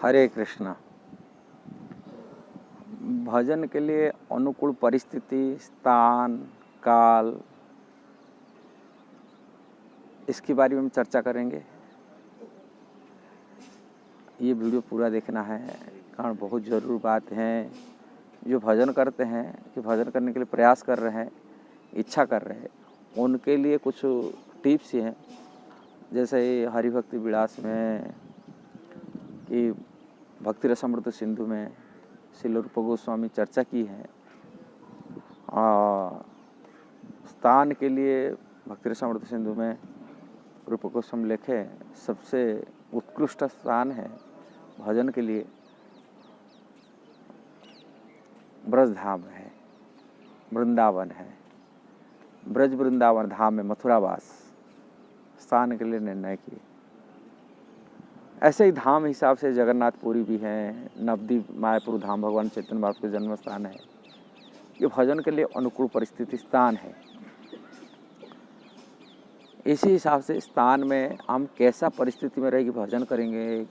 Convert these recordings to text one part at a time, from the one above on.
हरे कृष्णा। भजन के लिए अनुकूल परिस्थिति, स्थान, काल, इसके बारे में हम चर्चा करेंगे। ये वीडियो पूरा देखना है, कारण बहुत ज़रूरी बात है। जो भजन करते हैं, जो भजन करने के लिए प्रयास कर रहे हैं, इच्छा कर रहे हैं, उनके लिए कुछ टिप्स हैं। जैसे हरिभक्ति विलास में कि भक्ति रसामृत सिंधु में श्री रूप गोस्वामी चर्चा की है। स्थान के लिए भक्ति रसामृत सिंधु में रूप गोस्वामी लिखे सबसे उत्कृष्ट स्थान है भजन के लिए ब्रज धाम है, वृंदावन है। ब्रज वृंदावन धाम में मथुरावास स्थान के लिए निर्णय किए। ऐसे ही धाम हिसाब से जगन्नाथपुरी भी है, नवद्वीप मायापुर धाम भगवान चैतन्य महाप्रभु का जन्म स्थान है। ये भजन के लिए अनुकूल परिस्थिति स्थान है। इसी हिसाब से स्थान में हम कैसा परिस्थिति में रहेगी भजन करेंगे।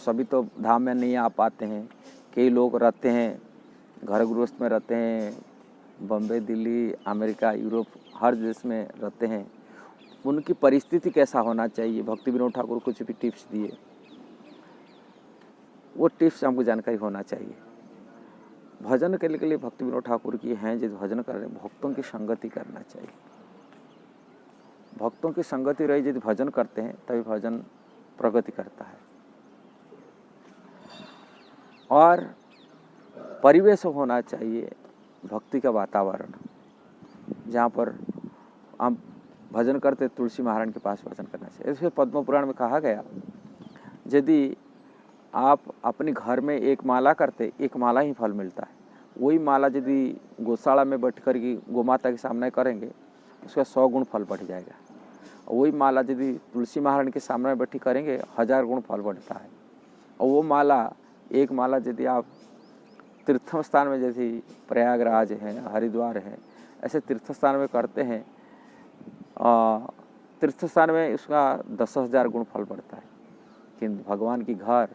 सभी तो धाम में नहीं आ पाते हैं। कई लोग रहते हैं घर गृहस्थ में रहते हैं, बम्बई, दिल्ली, अमेरिका, यूरोप हर देश में रहते हैं। उनकी परिस्थिति कैसा होना चाहिए, भक्ति विनोद ठाकुर कुछ भी टिप्स दिए, वो टिप्स हमको जानकारी होना चाहिए। भजन के लिए भक्ति विनोद ठाकुर की हैं जो भजन कर रहे हैं, भक्तों की संगति करना चाहिए। भक्तों की संगति रही यदि भजन करते हैं तभी भजन प्रगति करता है। और परिवेश होना चाहिए भक्ति का वातावरण, जहाँ पर हम भजन करते तुलसी महाराज के पास भजन करना चाहिए। इसमें पद्म पुराण में कहा गया, यदि आप अपने घर में एक माला करते, एक माला ही फल मिलता है। वही माला यदि गौशाला में बैठ कर के गोमाता के सामने करेंगे, उसका 100 गुण फल बढ़ जाएगा। वही माला यदि तुलसी महाराज के सामने बैठी करेंगे, 1000 गुण फल बढ़ता है। और वो माला, एक माला यदि आप तीर्थ स्थान में, जैसे प्रयागराज है, हरिद्वार है, ऐसे तीर्थ स्थान में करते हैं, तीर्थ स्थान में उसका 10,000 गुण फल बढ़ता है। किंतु भगवान की घर,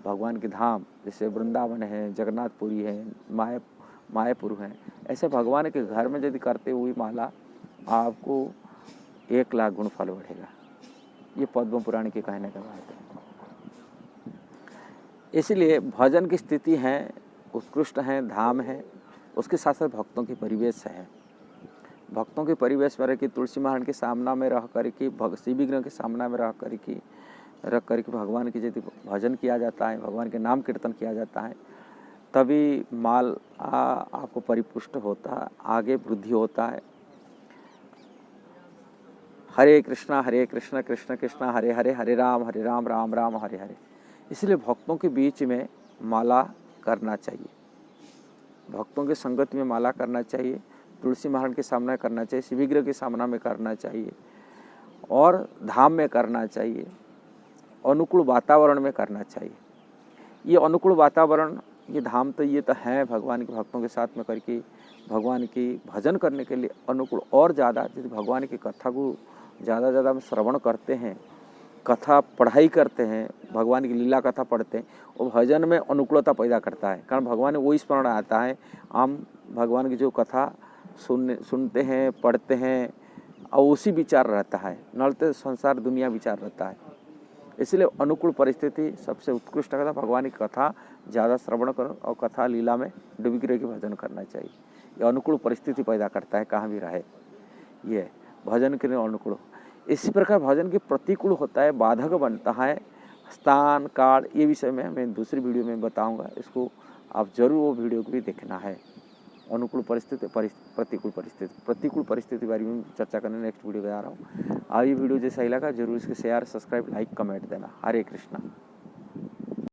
भगवान के धाम जैसे वृंदावन है, जगन्नाथपुरी है, मायापुर है, ऐसे भगवान के घर में यदि करते हुई माला, आपको 1 लाख गुण फल बढ़ेगा। ये पद्म पुराण के कहने का बात है। इसलिए भजन की स्थिति है, उत्कृष्ट है, धाम है, उसके साथ साथ भक्तों की परिवेश है। भक्तों के परिवेश में रह के तुलसी महाराज के सामना में रह करके, शिव विग्रह के सामना में रख करके भगवान की यदि भजन किया जाता है, भगवान के नाम कीर्तन किया जाता है, तभी माल आपको परिपुष्ट होता है, आगे वृद्धि होता है। हरे कृष्णा कृष्ण कृष्ण हरे हरे, हरे राम राम राम हरे हरे। इसलिए भक्तों के बीच में माला करना चाहिए, भक्तों के संगत में माला करना चाहिए, तुलसी महाराज के सामने करना चाहिए, शिव विग्रह के सामना में करना चाहिए, और धाम में करना चाहिए, अनुकूल वातावरण में करना चाहिए। ये अनुकूल वातावरण, ये धाम तो ये तो है भगवान के भक्तों के साथ में करके भगवान की भजन करने के लिए अनुकूल। और ज़्यादा यदि भगवान की कथा को ज़्यादा हम श्रवण करते हैं, कथा पढ़ाई करते हैं, भगवान की लीला कथा पढ़ते हैं, वो भजन में अनुकूलता पैदा करता है। कारण भगवान वो स्मरण आता है, हम भगवान की जो कथा सुनते हैं, पढ़ते हैं, और उसी विचार रहता है, नलते संसार दुनिया विचार रहता है। इसलिए अनुकूल परिस्थिति सबसे उत्कृष्ट कथा, भगवान की कथा ज़्यादा श्रवण करो और कथा लीला में डूबी रह के भजन करना चाहिए। ये अनुकूल परिस्थिति पैदा करता है, कहाँ भी रहे, ये भजन के लिए अनुकूल। इसी प्रकार भजन के प्रतिकूल होता है, बाधक बनता है स्थान, काल। ये विषय में मैं दूसरी वीडियो में बताऊंगा, इसको आप जरूर वो वीडियो को भी देखना है। अनुकूल परिस्थिति, प्रतिकूल परिस्थिति बारे में चर्चा करने नेक्स्ट वीडियो में आ रहा हूँ। और ये वीडियो जैसा ही लगा जरूर इसके शेयर, सब्सक्राइब, लाइक, कमेंट देना। हरे कृष्णा।